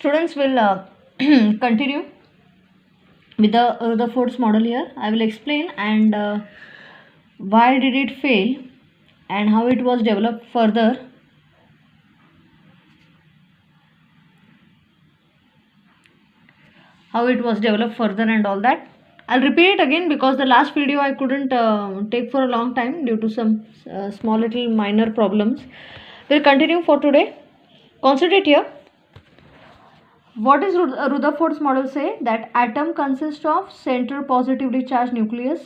Students will continue with the Rutherford's model here. I will explain and why did it fail and how it was developed further. How it was developed further and all that. I'll repeat it again because the last video I couldn't take for a long time due to some small little minor problems. We'll continue for today. Concentrate here. What does Rutherford's model say? That atom consists of center positively charged nucleus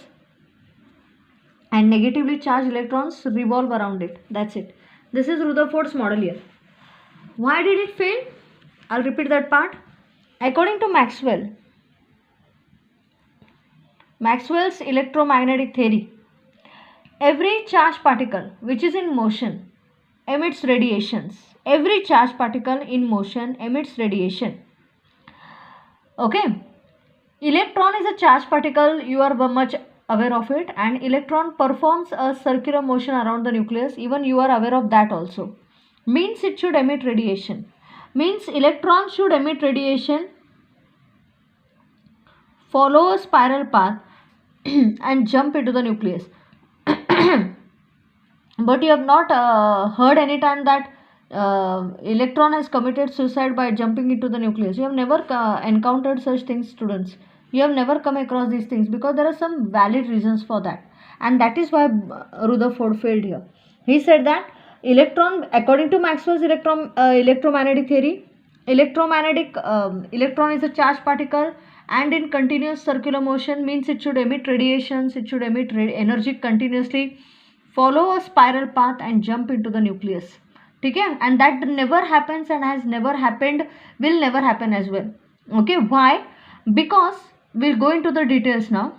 and negatively charged electrons revolve around it. That's it. This is Rutherford's model here. Why did it fail? I'll repeat that part. According to Maxwell's electromagnetic theory, every charged particle which is in motion emits radiations. Every charged particle in motion emits radiation. Okay. Electron is a charged particle, you are much aware of it, and electron performs a circular motion around the nucleus, even you are aware of that also. Means it should emit radiation. Means electron should emit radiation, follow a spiral path and jump into the nucleus. But you have not heard any time that electron has committed suicide by jumping into the nucleus. You have never encountered such things, students. You have never come across these things because there are some valid reasons for that, and that is why Rutherford failed here. He said that electron, according to Maxwell's electromagnetic theory, electron is a charged particle and in continuous circular motion, means it should emit radiations, it should emit energy continuously, follow a spiral path and jump into the nucleus. Okay, and that never happens and has never happened, will never happen as well. Okay, why? Because we'll go into the details now.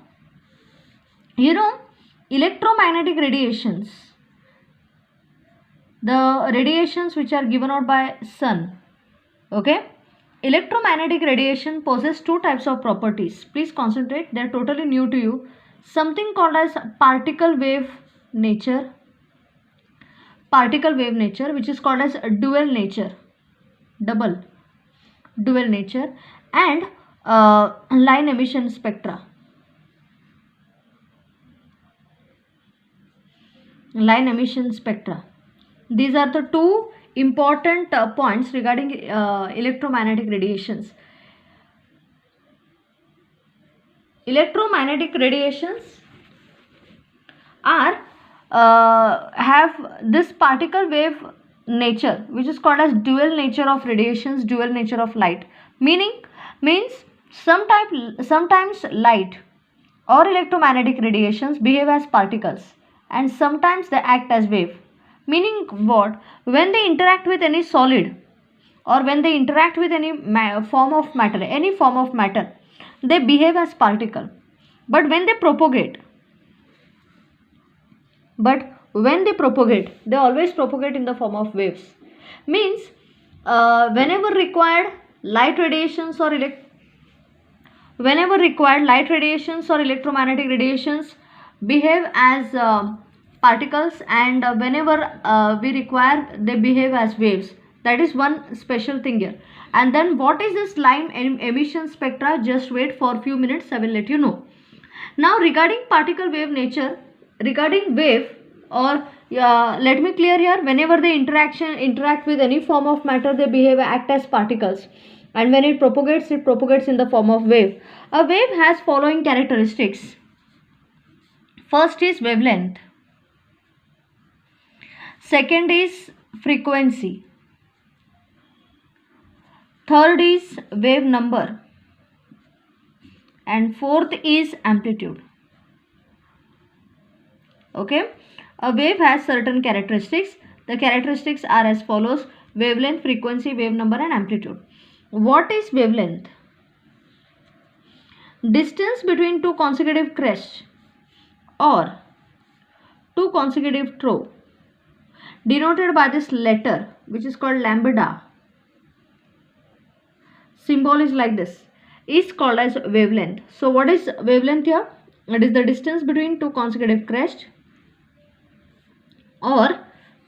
You know, electromagnetic radiations, the radiations which are given out by sun. Okay, electromagnetic radiation possesses two types of properties. Please concentrate, they are totally new to you. Something called as particle wave nature, which is called as dual nature, dual nature, and line emission spectra. These are the two important points regarding electromagnetic radiations. Electromagnetic radiations are have this particle wave nature, which is called as dual nature of radiations, dual nature of light. Means sometimes light or electromagnetic radiations behave as particles and sometimes they act as wave. Meaning what? When they interact with any solid or when they interact with any form of matter, they behave as particle. But when they propagate, they always propagate in the form of waves. Means whenever required light radiations or electromagnetic radiations behave as particles, and whenever we require, they behave as waves. That is one special thing here. And then what is this line emission spectra? Just wait for a few minutes, I will let you know. Now regarding particle wave nature, regarding wave, or let me clear here, whenever they interact with any form of matter, they act as particles, and when it propagates in the form of wave. A wave has following characteristics. First is wavelength, second is frequency, third is wave number, and fourth is amplitude. Okay, a wave has certain characteristics. The characteristics are as follows: wavelength, frequency, wave number, and amplitude. What is wavelength? Distance between two consecutive crests or two consecutive throw, denoted by this letter which is called lambda, symbol is like this, is called as wavelength. So what is wavelength here? It is the distance between two consecutive crests or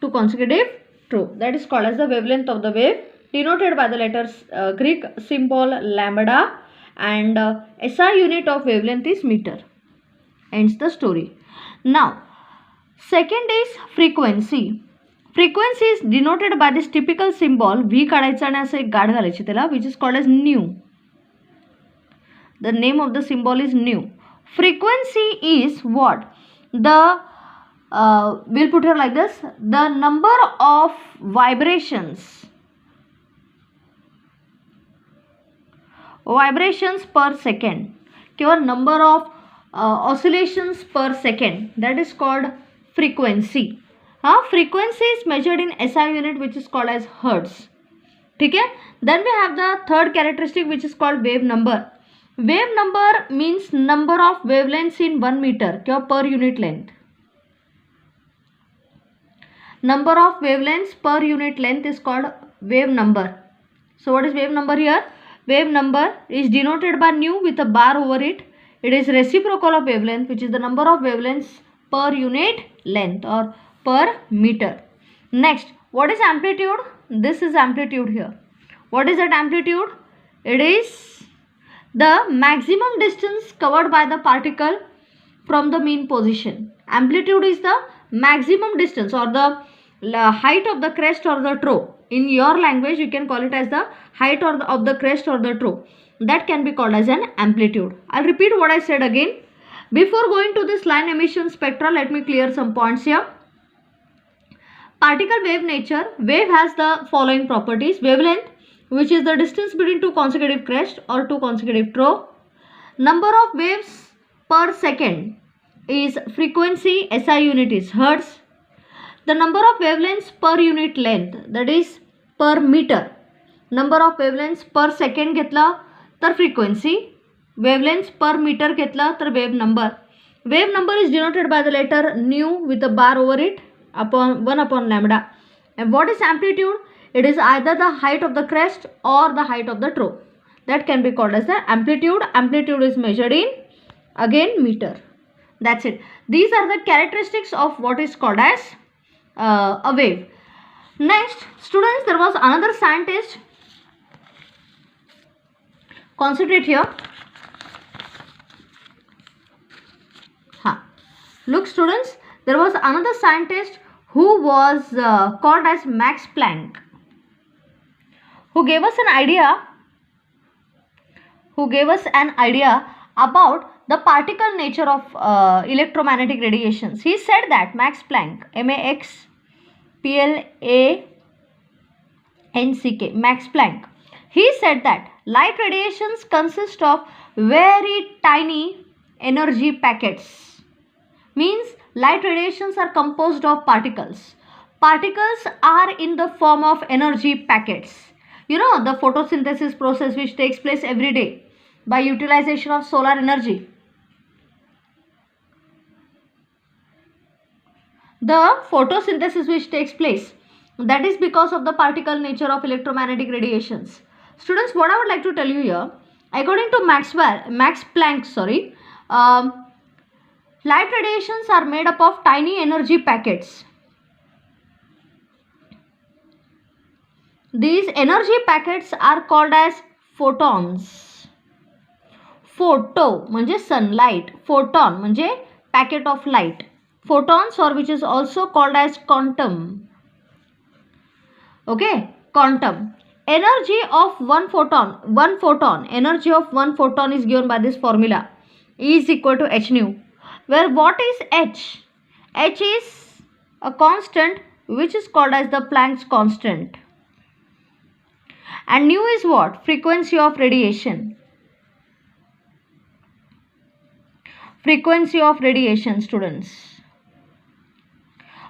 two consecutive throw. That is called as the wavelength of the wave. denoted by the letters Greek symbol lambda, and SI unit of wavelength is meter. Ends the story. Now, second is frequency. Frequency is denoted by this typical symbol V काढायचा आणि असं एक गाठ घालायची त्याला, which is called as nu. The name of the symbol is nu. Frequency is what? We'll put it like this: the number of vibrations per second, or number of oscillations per second, that is called frequency. Frequency is measured in SI unit, which is called as hertz. Okay? Then we have the third characteristic, which is called wave number. Wave number means number of wavelengths in 1 meter per unit length. Number of wavelengths per unit length is called wave number. So what is wave number here? Wave number is denoted by nu with a bar over it. It is reciprocal of wavelength, which is the number of wavelengths per unit length or per meter. Next, what is amplitude? This is amplitude here. What is that amplitude? It is the maximum distance covered by the particle from the mean position. Amplitude is the maximum distance or the height of the crest or the trough. In your language, you can call it as the height of the crest or the trough. That can be called as an amplitude. I'll repeat what I said again. Before going to this line emission spectra, let me clear some points here. Particle wave nature. Wave has the following properties. Wavelength, which is the distance between two consecutive crests or two consecutive trough. Number of waves per second is frequency, SI unit is hertz. The number of wavelengths per unit length, that is per meter. Number of wavelengths per second घेतला तर frequency, wavelengths per meter घेतला तर wave number. Wave number is denoted by the letter nu with a bar over it upon 1 upon lambda. And what is amplitude? It is either the height of the crest or the height of the trough. That can be called as the amplitude. Amplitude is measured in, again, meter. That's it. These are the characteristics of what is called as a wave. Next, students, there was another scientist. Concentrate here. Look, students, there was another scientist who was called as Max Planck, who gave us an idea about the particle nature of electromagnetic radiations. He said that Max Planck, M-A-X-P-L-A-N-C-K, Max Planck, he said that light radiations consist of very tiny energy packets. Means light radiations are composed of particles. Particles are in the form of energy packets. You know, the photosynthesis process which takes place every day by utilization of solar energy. The photosynthesis which takes place, that is because of the particle nature of electromagnetic radiations. Students, what I would like to tell you here, according to Max Planck, light radiations are made up of tiny energy packets. These energy packets are called as photons. Photo म्हणजे sunlight, photon म्हणजे packet of light. Photons, or which is also called as quantum. Okay, quantum. Energy of one photon, energy of one photon is given by this formula. E is equal to h nu. Where what is h? H is a constant which is called as the Planck's constant. And nu is what? Frequency of radiation. Frequency of radiation, students.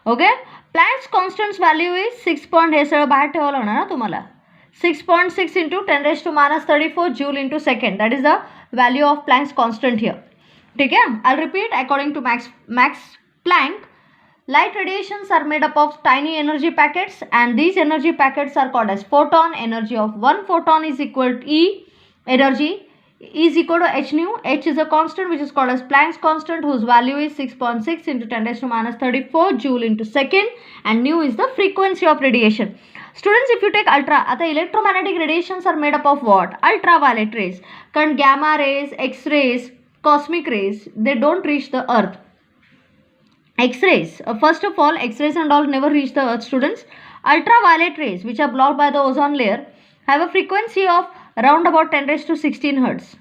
Okay? Planck's constant's value is 6. हे सगळं बाहेर ठेवावं लागणार ना तुम्हाला. 6.6 into 10 raised to minus 34 joule into second. That is the value of Planck's constant here. ठीक है? I'll repeat. According to Max Planck, light radiations are made up of tiny energy packets, and these energy packets are called as photon. Energy of one photon is equal to E. Energy is equal to h nu. H is a constant which is called as Planck's constant, whose value is 6.6 into 10 raised to minus 34 joule into second, and nu is the frequency of radiation. Students, if you take ultra, the electromagnetic radiations are made up of what? Ultraviolet rays. Current gamma rays, X-rays, cosmic rays, they don't reach the earth. X-rays, first of all, X-rays and all never reach the earth, students. Ultraviolet rays, which are blocked by the ozone layer, have a frequency of around about 10 raised to 16 hertz.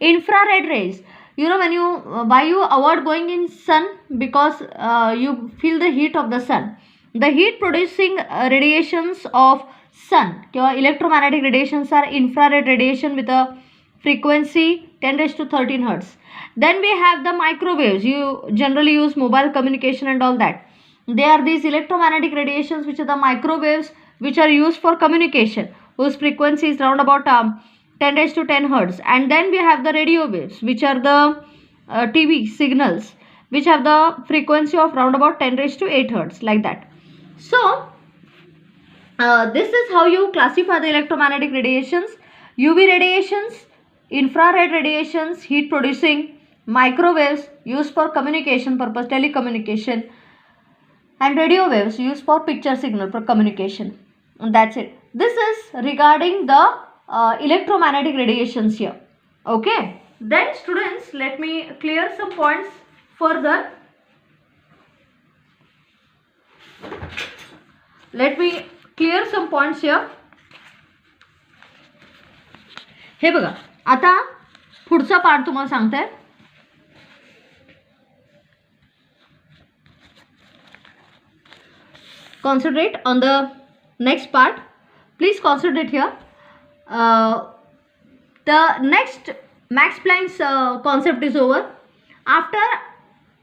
Infrared rays, you know, when you why you avoid going in sun, because you feel the heat of the sun. The heat producing radiations of sun, your electromagnetic radiations are infrared radiation with a frequency 10 raised to 13 hertz. Then we have the microwaves. You generally use mobile communication and all that. They are these electromagnetic radiations which are the microwaves which are used for communication, whose frequency is round about 10 raised to 10 hertz. And then we have the radio waves, which are the TV signals, which have the frequency of round about 10 raised to 8 hertz, like that. So this is how you classify the electromagnetic radiations: UV radiations, infrared radiations, heat producing, microwaves used for communication purpose, telecommunication, and radio waves used for picture signal for communication. And that's it. This is regarding the electromagnetic radiations here. Okay. Then students, let me clear some points further. Let me clear some points here. हे बघा, आता पुढचा part तुम्हाला सांगते. Concentrate on the next part. Please concentrate here. The next Max Planck's concept is over. After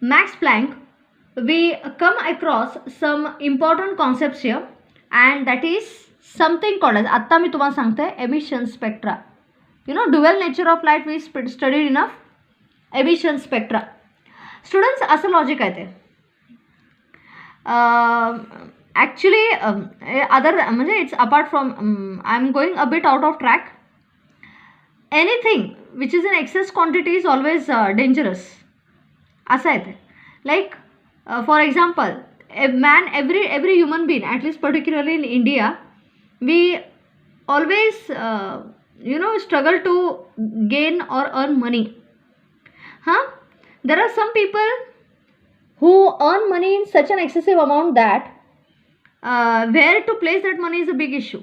Max Planck, we come across some important concepts here, and that is something called as, आता मी तुम्हाला सांगते, emission spectra. You know, dual nature of light we studied enough. Emission spectra. Students, असं logic आहे ते. Actually, other म्हणजे it's apart from, I'm going a bit out of track. Anything which is in excess quantity is always dangerous. असं आहे ते. Like for example, a man, every human being, at least particularly in India, we always struggle to gain or earn money. There are some people who earn money in such an excessive amount that where to place that money is a big issue.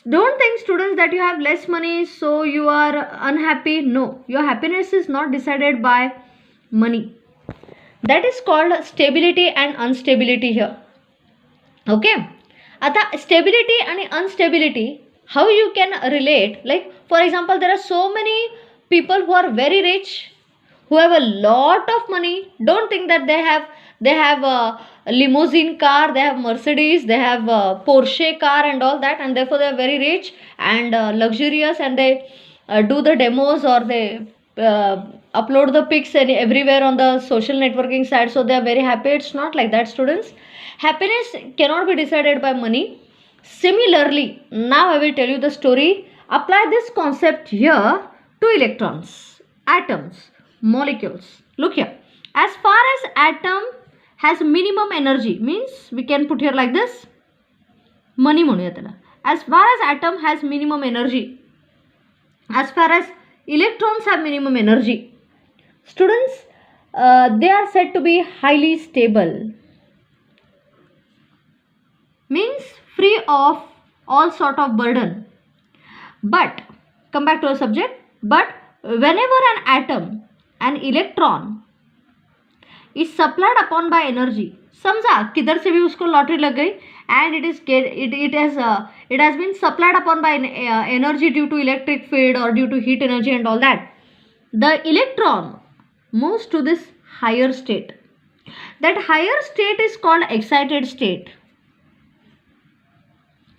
Don't think, students, that you have less money so you are unhappy. No, your happiness is not decided by money. That is called stability and instability here. Okay. आता stability and instability, how you can relate? Like for example, there are so many people who are very rich, who have a lot of money. Don't think that they have a limousine car, they have Mercedes, they have a Porsche car and all that, and therefore they are very rich and luxurious, and they do the demos, or they upload the pics everywhere on the social networking site, so they are very happy. It's not like that, students. Happiness cannot be decided by money. Similarly, now I will tell you the story. Apply this concept here to electrons, atoms, molecules. Look here. As far as atom has minimum energy, means we can put here like this, money म्हणूया त्याला. As far as atom has minimum energy, as far as electrons have minimum energy, students, they are said to be highly stable, means free of all sort of burden. But come back to the subject. But whenever an atom, an electron is supplied upon by energy, समझा किधर से भी उसको lottery लग गई, and it has been supplied upon by energy due to electric field or due to heat energy and all that, the electron moves to this higher state. That higher state is called excited state.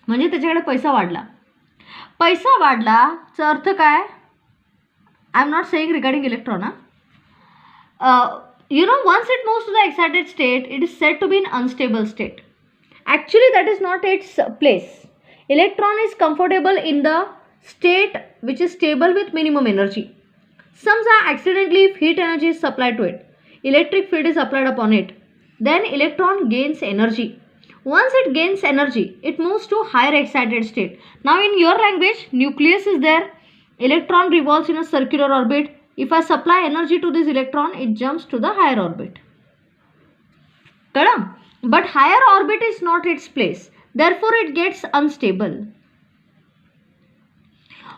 म्हणजे त्याच्याकडे पैसा वाढला. पैसा वाढलाचा अर्थ काय? I am not saying regarding electron. Once it moves to the excited state, it is said to be in unstable state. Actually, that is not its place. Electron is comfortable in the state which is stable with minimum energy. समजा accidentally if heat energy is supplied to it, electric field is applied upon it, then electron gains energy. Once it gains energy, it moves to higher excited state. Now in your language, nucleus is there, electron revolves in a circular orbit. If I supply energy to this electron, it jumps to the higher orbit. Correct? But higher orbit is not its place. Therefore, it gets unstable.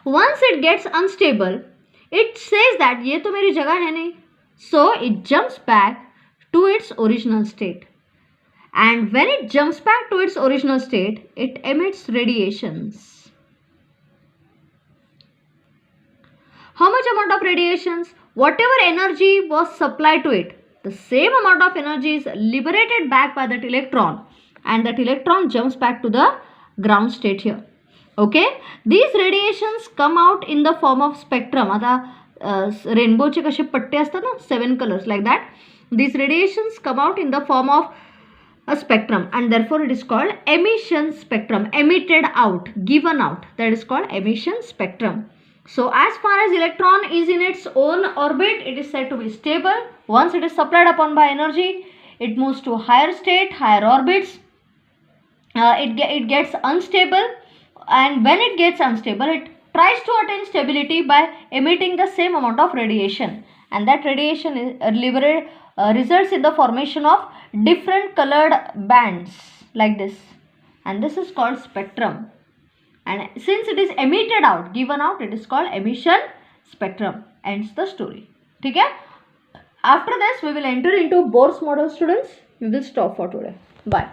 Once it gets unstable, it says that ये तो मेरी जगह है नहीं. So it jumps back to its original state. And when it jumps back to its original state, it emits radiations. How much amount of radiations? Whatever energy was supplied to it, the same amount of energy is liberated back by that electron, and that electron jumps back to the ground state here. Okay, these radiations come out in the form of spectrum. आता rainbow चे कसे पट्टे असतात ना, 7 colors like that. These radiations come out in the form of a spectrum, and therefore it is called emission spectrum. Emitted out, given out, that is called emission spectrum. So as far as electron is in its own orbit, it is said to be stable. Once it is supplied upon by energy, it moves to higher state, higher orbits. It gets unstable, and when it gets unstable, it tries to attain stability by emitting the same amount of radiation, and that radiation is results in the formation of different colored bands like this, and this is called spectrum. And since it is emitted out, given out, it is called emission spectrum. Ends the story. Okay? After this, we will enter into Bohr's model, students. We will stop for today. Bye.